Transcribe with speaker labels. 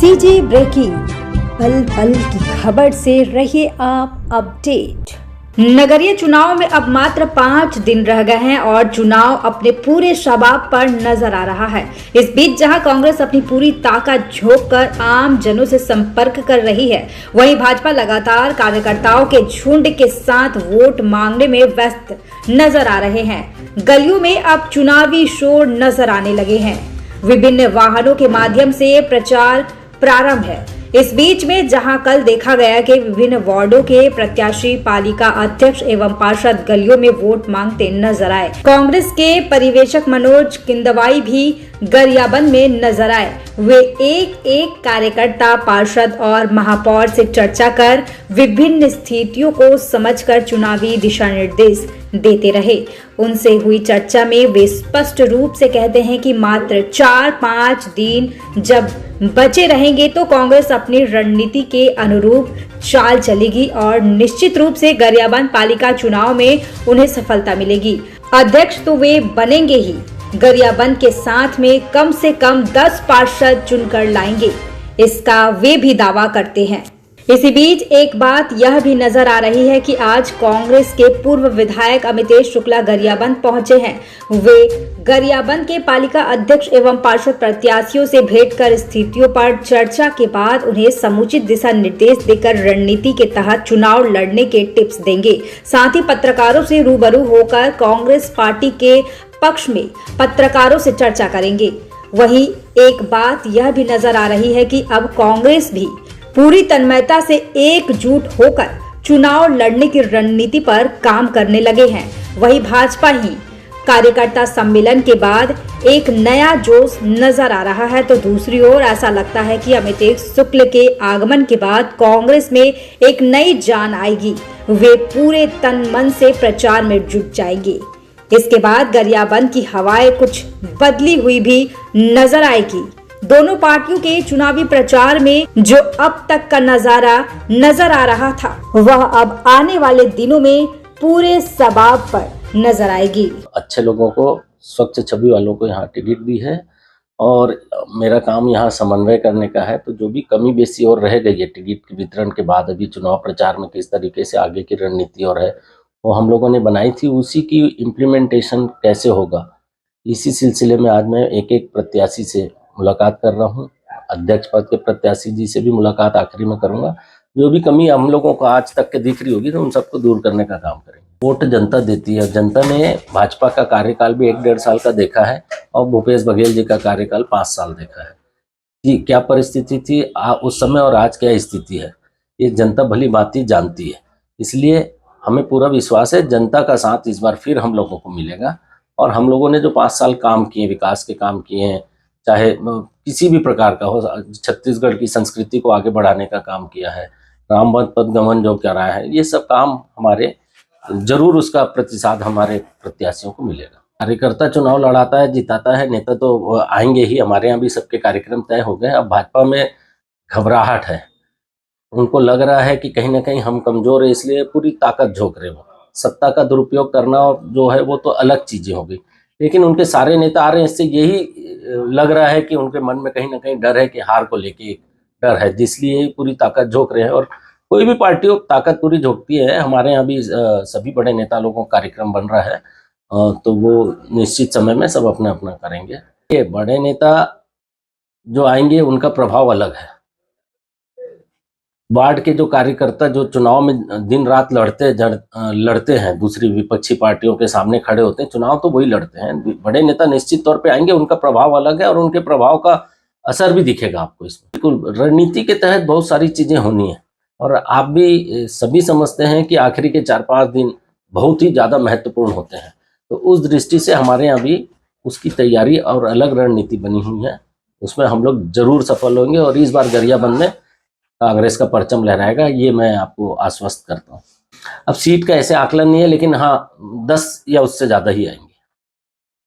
Speaker 1: सीजे breaking, पल पल की खबर से रहिए आप अपडेट। नगरीय चुनाव में अब मात्र 5 दिन रह गए हैं और चुनाव अपने पूरे शबाब पर नजर आ रहा है। इस बीच जहां कांग्रेस अपनी पूरी ताकत झोंक कर आम जनों से संपर्क कर रही है, वहीं भाजपा लगातार कार्यकर्ताओं के झुंड के साथ वोट मांगने में व्यस्त नजर आ रहे हैं। गलियों में अब चुनावी शोर नजर आने लगे हैं। विभिन्न वाहनों के माध्यम से प्रचार प्रारंभ है। इस बीच में जहां कल देखा गया कि विभिन्न वार्डों के प्रत्याशी पालिका अध्यक्ष एवं पार्षद गलियों में वोट मांगते नजर आए। कांग्रेस के परिवेशक मनोज किंदवाई भी गरियाबंद में नजर आए। वे एक एक कार्यकर्ता, पार्षद और महापौर से चर्चा कर विभिन्न स्थितियों को समझकर चुनावी दिशा निर्देश देते रहे। उनसे हुई चर्चा में वे स्पष्ट रूप से कहते हैं कि मात्र 4-5 दिन जब बचे रहेंगे तो कांग्रेस अपनी रणनीति के अनुरूप चाल चलेगी और निश्चित रूप से गरियाबंद पालिका चुनाव में उन्हें सफलता मिलेगी। अध्यक्ष तो वे बनेंगे ही, गरियाबंद के साथ में कम से कम 10 पार्षद चुनकर लाएंगे, इसका वे भी दावा करते हैं। इसी बीच एक बात यह भी नजर आ रही है कि आज कांग्रेस के पूर्व विधायक अमितेश शुक्ला गरियाबंद पहुंचे हैं। वे गरियाबंद के पालिका अध्यक्ष एवं पार्षद प्रत्याशियों से भेंट कर स्थितियों पर चर्चा के बाद उन्हें समुचित दिशा निर्देश देकर रणनीति के तहत चुनाव लड़ने के टिप्स देंगे। साथ ही पत्रकारों से रूबरू होकर कांग्रेस पार्टी के पक्ष में पत्रकारों से चर्चा करेंगे। वहीं एक बात यह भी नजर आ रही है कि अब कांग्रेस भी पूरी तन्मयता से एकजुट होकर चुनाव लड़ने की रणनीति पर काम करने लगे हैं। वहीं भाजपा ही कार्यकर्ता सम्मेलन के बाद एक नया जोश नजर आ रहा है, तो दूसरी ओर ऐसा लगता है कि अमितेश शुक्ल के आगमन के बाद कांग्रेस में एक नई जान आएगी। वे पूरे तन मन से प्रचार में जुट जाएंगे। इसके बाद गरियाबंद की हवाएं कुछ बदली हुई भी नजर आएगी। दोनों पार्टियों के चुनावी प्रचार में जो अब तक का नजारा नजर आ रहा था, वह अब आने वाले दिनों में पूरे शबाब पर नजर आएगी।
Speaker 2: अच्छे लोगों को, स्वच्छ छवि वालों को यहाँ टिकट दी है और मेरा काम यहाँ समन्वय करने का है। तो जो भी कमी बेसी और रह गई है टिकट के वितरण के बाद, अभी चुनाव प्रचार में किस तरीके से आगे की रणनीति और है वो हम लोगों ने बनाई थी, उसी की इम्प्लीमेंटेशन कैसे होगा, इसी सिलसिले में आज मैं एक एक प्रत्याशी से मुलाकात कर रहा हूँ। अध्यक्ष पद के प्रत्याशी जी से भी मुलाकात आखिरी में करूंगा। जो भी कमी हम लोगों को आज तक के दिख रही होगी तो उन सबको दूर करने का काम करेंगे। वोट जनता देती है। जनता ने भाजपा का कार्यकाल भी 1-1.5 साल का देखा है और भूपेश बघेल जी का कार्यकाल 5 साल देखा है कि क्या परिस्थिति थी उस समय और आज क्या स्थिति है, ये जनता भली भांति जानती है। इसलिए हमें पूरा विश्वास है जनता का साथ इस बार फिर हम लोगों को मिलेगा। और हम लोगों ने जो 5 साल काम किए, विकास के काम किए हैं, चाहे किसी भी प्रकार का हो, छत्तीसगढ़ की संस्कृति को आगे बढ़ाने का काम किया है, राम पद गमन जो कर रहा है, ये सब काम हमारे जरूर उसका प्रतिसाद हमारे प्रत्याशियों को मिलेगा। कार्यकर्ता चुनाव लड़ाता है, जिताता है, नेता तो आएंगे ही। हमारे यहाँ भी सबके कार्यक्रम तय हो गए। अब भाजपा में घबराहट है, उनको लग रहा है कि कहीं ना कहीं हम कमजोर है, इसलिए पूरी ताकत झोंक रहे हो। सत्ता का दुरुपयोग करना जो है वो तो अलग चीजें हो गई, लेकिन उनके सारे नेता आ रहे हैं, इससे यही लग रहा है कि उनके मन में कहीं ना कहीं डर है कि हार को लेके डर है, जिसलिए पूरी ताकत झोंक रहे हैं। और कोई भी पार्टी हो ताकत पूरी झोंकती है। हमारे यहाँ भी सभी बड़े नेता लोगों का कार्यक्रम बन रहा है, तो वो निश्चित समय में सब अपना अपना करेंगे। ये बड़े नेता जो आएंगे उनका प्रभाव अलग है। वार्ड के जो कार्यकर्ता जो चुनाव में दिन रात लड़ते हैं, दूसरी विपक्षी पार्टियों के सामने खड़े होते हैं, चुनाव तो वही लड़ते हैं। बड़े नेता निश्चित तौर पे आएंगे, उनका प्रभाव अलग है और उनके प्रभाव का असर भी दिखेगा आपको इसमें। बिल्कुल रणनीति के तहत बहुत सारी चीजें होनी है और आप भी सभी समझते हैं कि आखिरी के 4-5 दिन बहुत ही ज्यादा महत्वपूर्ण होते हैं। तो उस दृष्टि से हमारे यहाँ भी उसकी तैयारी और अलग रणनीति बनी हुई है, उसमें हम लोग जरूर सफल होंगे और इस बार गरियाबंद में कांग्रेस का परचम लहराएगा, ये मैं आपको आश्वस्त करता हूँ। अब सीट का ऐसे आकलन नहीं है, लेकिन हाँ 10 या उससे ज़्यादा ही आएंगे।